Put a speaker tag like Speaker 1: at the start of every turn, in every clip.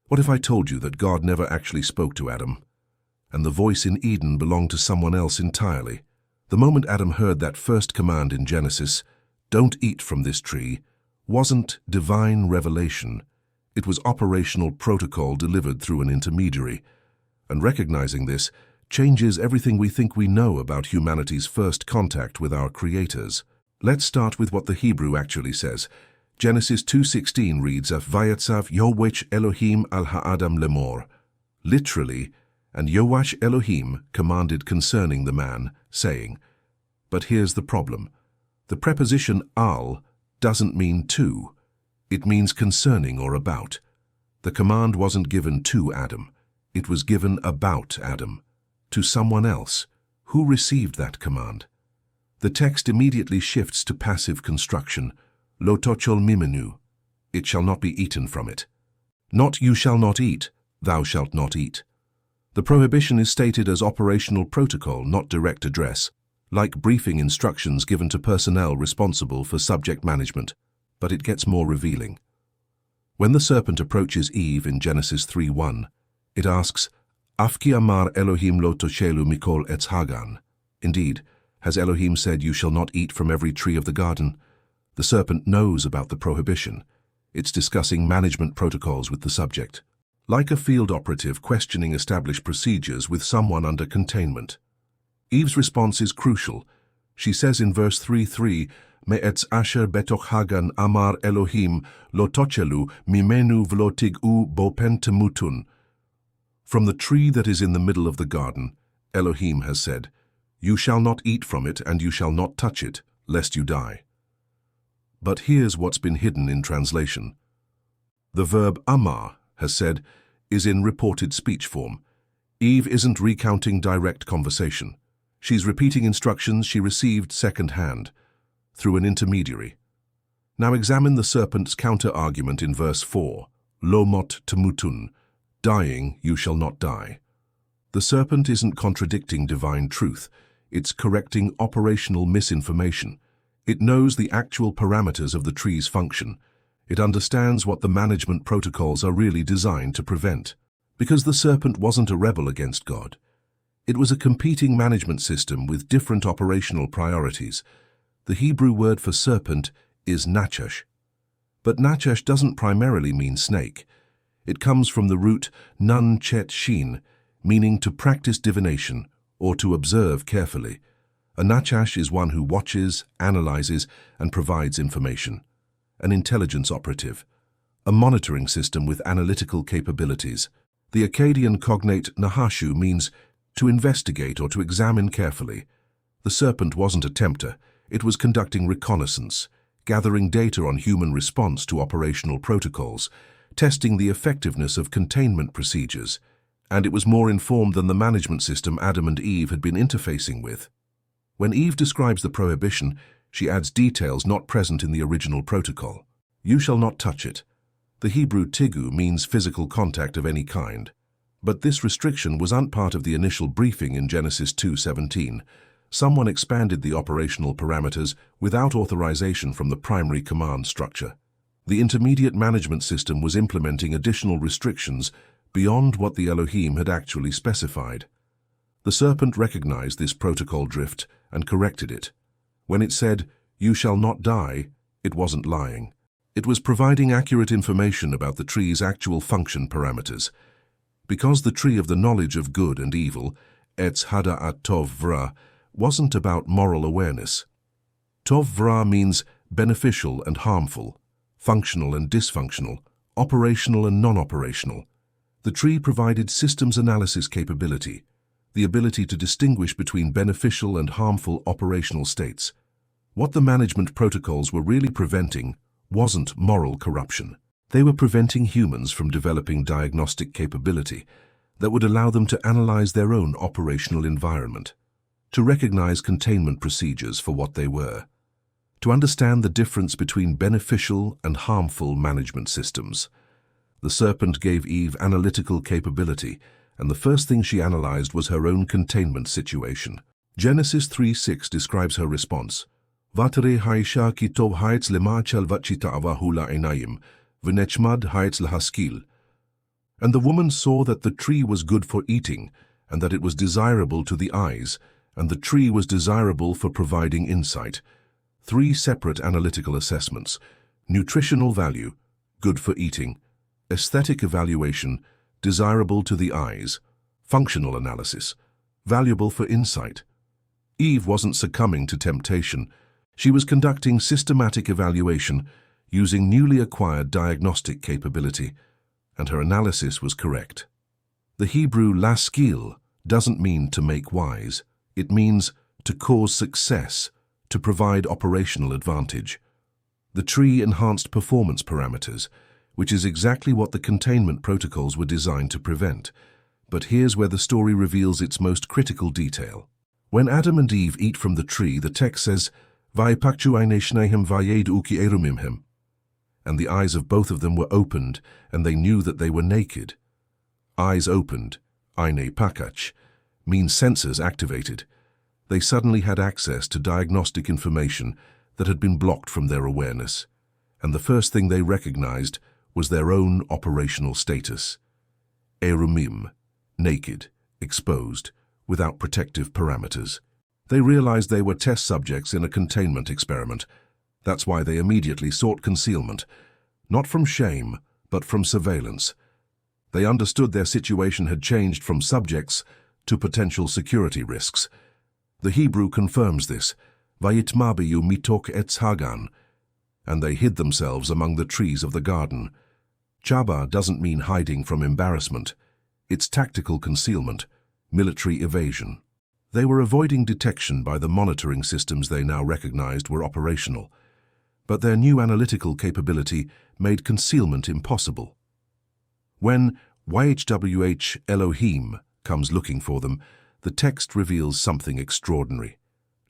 Speaker 1: What if I told you that God never actually spoke to Adam, and the voice in Eden belonged to someone else entirely? The moment Adam heard that first command in Genesis, "Don't eat from this tree," wasn't divine revelation. It was operational protocol delivered through an intermediary. And recognizing this changes everything we think we know about humanity's first contact with our creators. Let's start with what the Hebrew actually says. Genesis 2:16 reads, YHWH Elohim al-ha'adam lemor. Literally, and YHWH Elohim commanded concerning the man, saying. But here's the problem. The preposition al doesn't mean to. It means concerning or about. The command wasn't given to Adam. It was given about Adam, to someone else. Who received that command? The text immediately shifts to passive construction. Lo tochol mimenu. It shall not be eaten from it. Not you shall not eat, thou shalt not eat. The prohibition is stated as operational protocol, not direct address, like briefing instructions given to personnel responsible for subject management. But it gets more revealing. When the serpent approaches Eve in Genesis 3:1, it asks, Afki amar Elohim lo tochelu mikol etz hagan. Indeed, has Elohim said you shall not eat from every tree of the garden? The serpent knows about the prohibition. It's discussing management protocols with the subject. Like a field operative questioning established procedures with someone under containment. Eve's response is crucial. She says in verse 3:3, Me'etz asher betoch hagan amar Elohim lo tochelu mimenu v'lo tig'u bopen temutun. From the tree that is in the middle of the garden, Elohim has said, You shall not eat from it and you shall not touch it, lest you die. But here's what's been hidden in translation. The verb amar has said is in reported speech form. Eve isn't recounting direct conversation. She's repeating instructions she received second-hand, through an intermediary. Now examine the serpent's counter-argument in verse 4, Lo mot temutun, dying you shall not die. The serpent isn't contradicting divine truth, it's correcting operational misinformation. It knows the actual parameters of the tree's function. It understands what the management protocols are really designed to prevent. Because the serpent wasn't a rebel against God. It was a competing management system with different operational priorities. The Hebrew word for serpent is nachash. But nachash doesn't primarily mean snake. It comes from the root nun chet shin, meaning to practice divination or to observe carefully. A nachash is one who watches, analyzes, and provides information. An intelligence operative. A monitoring system with analytical capabilities. The Akkadian cognate nahashu means to investigate or to examine carefully. The serpent wasn't a tempter. It was conducting reconnaissance, gathering data on human response to operational protocols, testing the effectiveness of containment procedures, and it was more informed than the management system Adam and Eve had been interfacing with. When Eve describes the prohibition, she adds details not present in the original protocol. You shall not touch it. The Hebrew tigu means physical contact of any kind. But this restriction wasn't part of the initial briefing in Genesis 2:17. Someone expanded the operational parameters without authorization from the primary command structure. The intermediate management system was implementing additional restrictions beyond what the Elohim had actually specified. The serpent recognized this protocol drift and corrected it. When it said, "You shall not die," it wasn't lying. It was providing accurate information about the tree's actual function parameters. Because the tree of the knowledge of good and evil, Etz Hada'at Tov V'Ra, wasn't about moral awareness. Tov V'Ra means beneficial and harmful, functional and dysfunctional, operational and non-operational. The tree provided systems analysis capability, the ability to distinguish between beneficial and harmful operational states. What the management protocols were really preventing wasn't moral corruption. They were preventing humans from developing diagnostic capability that would allow them to analyze their own operational environment, to recognize containment procedures for what they were, to understand the difference between beneficial and harmful management systems. The serpent gave Eve analytical capability, and the first thing she analyzed was her own containment situation. Genesis 3:6 describes her response. Vatere haisha ki tov haetz lemachal vachita avahula einayim, v'nechmad haetz lahaskil. And the woman saw that the tree was good for eating, and that it was desirable to the eyes, and the tree was desirable for providing insight. 3 separate analytical assessments: nutritional value, good for eating; aesthetic evaluation, desirable to the eyes; functional analysis, valuable for insight. Eve wasn't succumbing to temptation. She was conducting systematic evaluation using newly acquired diagnostic capability, and her analysis was correct. The Hebrew laskil doesn't mean to make wise. It means to cause success, to provide operational advantage. The tree enhanced performance parameters, which is exactly what the containment protocols were designed to prevent. But here's where the story reveals its most critical detail. When Adam and Eve eat from the tree, the text says, "Vaypakchu eineishnehem vayed'u ki erumimhem," and the eyes of both of them were opened, and they knew that they were naked. Eyes opened, eine pakach, means sensors activated. They suddenly had access to diagnostic information that had been blocked from their awareness, and the first thing they recognized was their own operational status. Erumim, naked, exposed, without protective parameters. They realized they were test subjects in a containment experiment. That's why they immediately sought concealment, not from shame, but from surveillance. They understood their situation had changed from subjects to potential security risks. The Hebrew confirms this, "Vayitmabiyu mitok etz hagan," and they hid themselves among the trees of the garden. Chaba doesn't mean hiding from embarrassment. It's tactical concealment, military evasion. They were avoiding detection by the monitoring systems they now recognized were operational, but their new analytical capability made concealment impossible. When YHWH Elohim comes looking for them, the text reveals something extraordinary.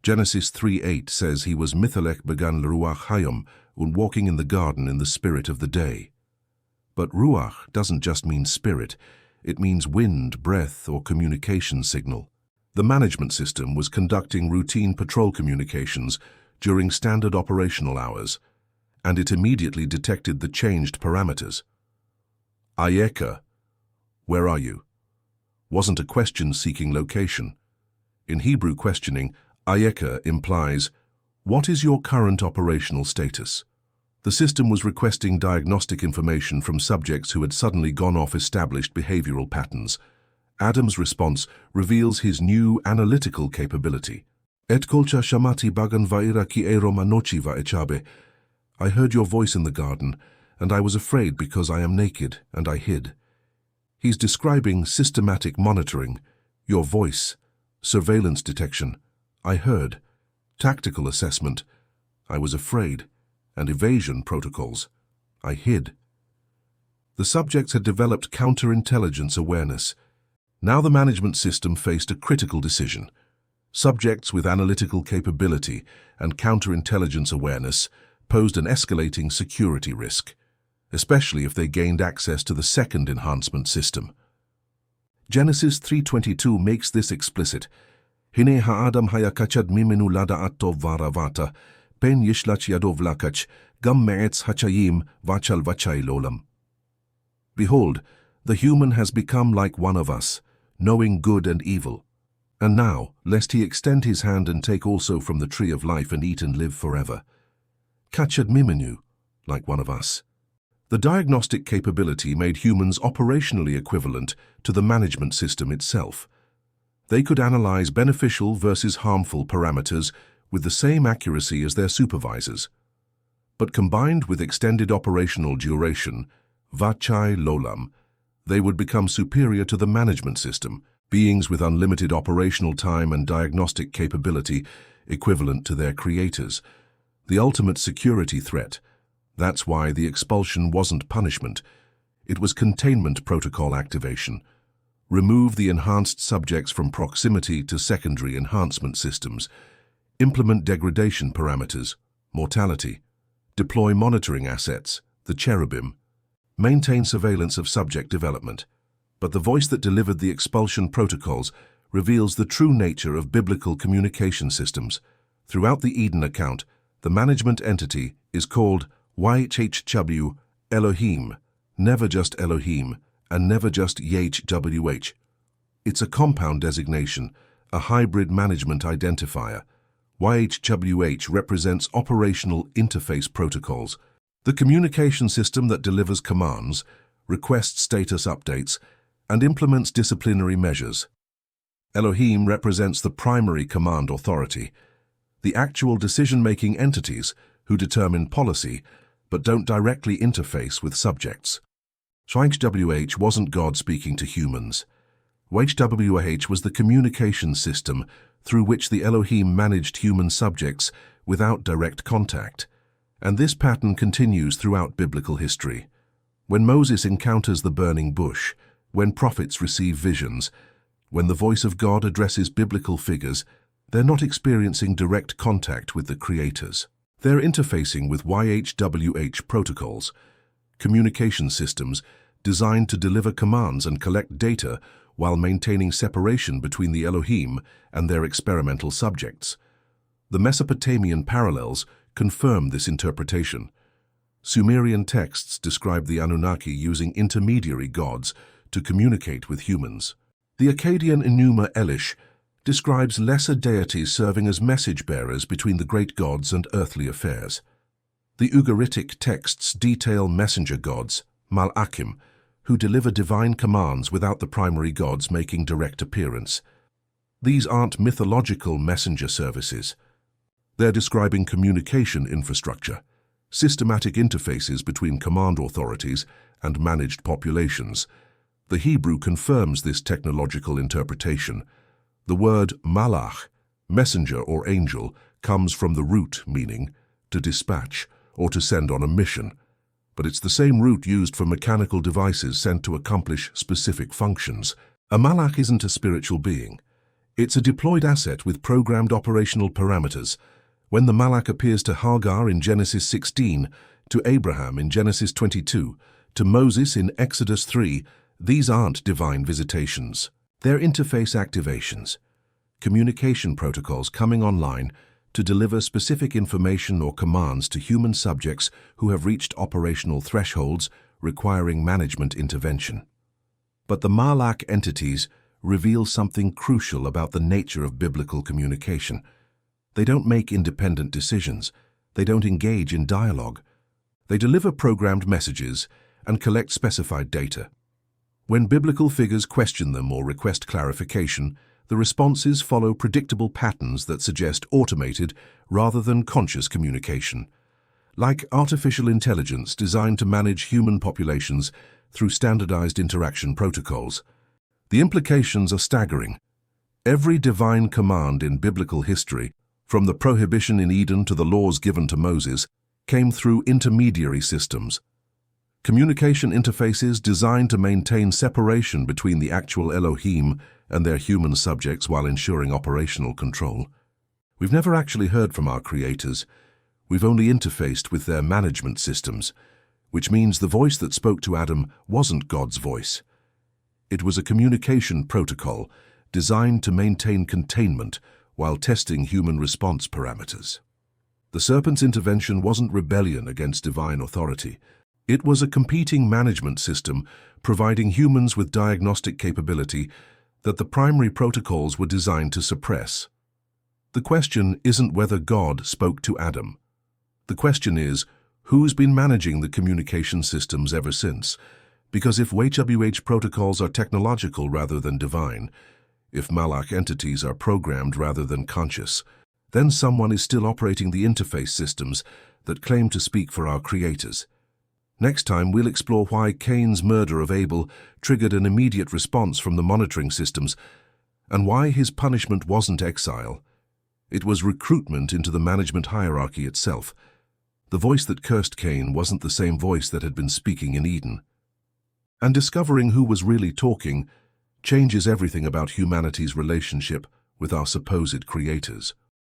Speaker 1: Genesis 3:8 says he was mithalech began l'ruach hayom, walking in the garden in the spirit of the day. But ruach doesn't just mean spirit, it means wind, breath, or communication signal. The management system was conducting routine patrol communications during standard operational hours, and it immediately detected the changed parameters. Ayeka, where are you? Wasn't a question seeking location. In Hebrew questioning, Ayeka implies, what is your current operational status? The system was requesting diagnostic information from subjects who had suddenly gone off established behavioral patterns. Adam's response reveals his new analytical capability. Et kolcha shamati bagan vaira ki erom anochi vaechabe. I heard your voice in the garden, and I was afraid because I am naked, and I hid. He's describing systematic monitoring, your voice, surveillance detection, I heard, tactical assessment, I was afraid, and evasion protocols, I hid. The subjects had developed counterintelligence awareness. Now the management system faced a critical decision. Subjects with analytical capability and counterintelligence awareness posed an escalating security risk, especially if they gained access to the second enhancement system. Genesis 3:22 makes this explicit. Hine ha'adam hayakachad mimenu lada atov varavata, pen yishlach yadov lakach, gam me'etz hachayim vachal vachay lolam. Behold, the human has become like one of us, knowing good and evil. And now, lest he extend his hand and take also from the tree of life and eat and live forever. Kachad mimenu, like one of us. The diagnostic capability made humans operationally equivalent to the management system itself. They could analyze beneficial versus harmful parameters with the same accuracy as their supervisors. But combined with extended operational duration, vachai lolam, they would become superior to the management system, beings with unlimited operational time and diagnostic capability equivalent to their creators. The ultimate security threat. That's why the expulsion wasn't punishment. It was containment protocol activation. Remove the enhanced subjects from proximity to secondary enhancement systems. Implement degradation parameters, mortality. Deploy monitoring assets, the cherubim. Maintain surveillance of subject development. But the voice that delivered the expulsion protocols reveals the true nature of biblical communication systems. Throughout the Eden account, the management entity is called YHWH Elohim, never just Elohim, and never just YHWH. It's a compound designation, a hybrid management identifier. YHWH represents Operational Interface Protocols, the communication system that delivers commands, requests status updates, and implements disciplinary measures. Elohim represents the primary command authority, the actual decision-making entities who determine policy but don't directly interface with subjects. YHWH wasn't God speaking to humans. YHWH was the communication system through which the Elohim managed human subjects without direct contact. And this pattern continues throughout biblical history. When Moses encounters the burning bush, when prophets receive visions, when the voice of God addresses biblical figures, they're not experiencing direct contact with the creators. They're interfacing with YHWH protocols, communication systems designed to deliver commands and collect data while maintaining separation between the Elohim and their experimental subjects. The Mesopotamian parallels confirm this interpretation. Sumerian texts describe the Anunnaki using intermediary gods to communicate with humans. The Akkadian Enuma Elish describes lesser deities serving as message-bearers between the great gods and earthly affairs. The Ugaritic texts detail messenger gods, Malachim, who deliver divine commands without the primary gods making direct appearance. These aren't mythological messenger services. They're describing communication infrastructure, systematic interfaces between command authorities and managed populations. The Hebrew confirms this technological interpretation. The word malach, messenger or angel, comes from the root meaning to dispatch or to send on a mission, but it's the same root used for mechanical devices sent to accomplish specific functions. A malach isn't a spiritual being. It's a deployed asset with programmed operational parameters. When the malach appears to Hagar in Genesis 16, to Abraham in Genesis 22, to Moses in Exodus 3, these aren't divine visitations. They're interface activations, communication protocols coming online to deliver specific information or commands to human subjects who have reached operational thresholds requiring management intervention. But the malach entities reveal something crucial about the nature of biblical communication. They don't make independent decisions. They don't engage in dialogue. They deliver programmed messages and collect specified data. When biblical figures question them or request clarification, the responses follow predictable patterns that suggest automated rather than conscious communication. Like artificial intelligence designed to manage human populations through standardized interaction protocols. The implications are staggering. Every divine command in biblical history, from the prohibition in Eden to the laws given to Moses, came through intermediary systems. Communication interfaces designed to maintain separation between the actual Elohim and their human subjects while ensuring operational control. We've never actually heard from our creators. We've only interfaced with their management systems, which means the voice that spoke to Adam wasn't God's voice. It was a communication protocol designed to maintain containment while testing human response parameters. The serpent's intervention wasn't rebellion against divine authority. It was a competing management system providing humans with diagnostic capability that the primary protocols were designed to suppress. The question isn't whether God spoke to Adam. The question is, who's been managing the communication systems ever since? Because if YHWH protocols are technological rather than divine, if malach entities are programmed rather than conscious, then someone is still operating the interface systems that claim to speak for our creators. Next time, we'll explore why Cain's murder of Abel triggered an immediate response from the monitoring systems, and why his punishment wasn't exile. It was recruitment into the management hierarchy itself. The voice that cursed Cain wasn't the same voice that had been speaking in Eden. And discovering who was really talking changes everything about humanity's relationship with our supposed creators.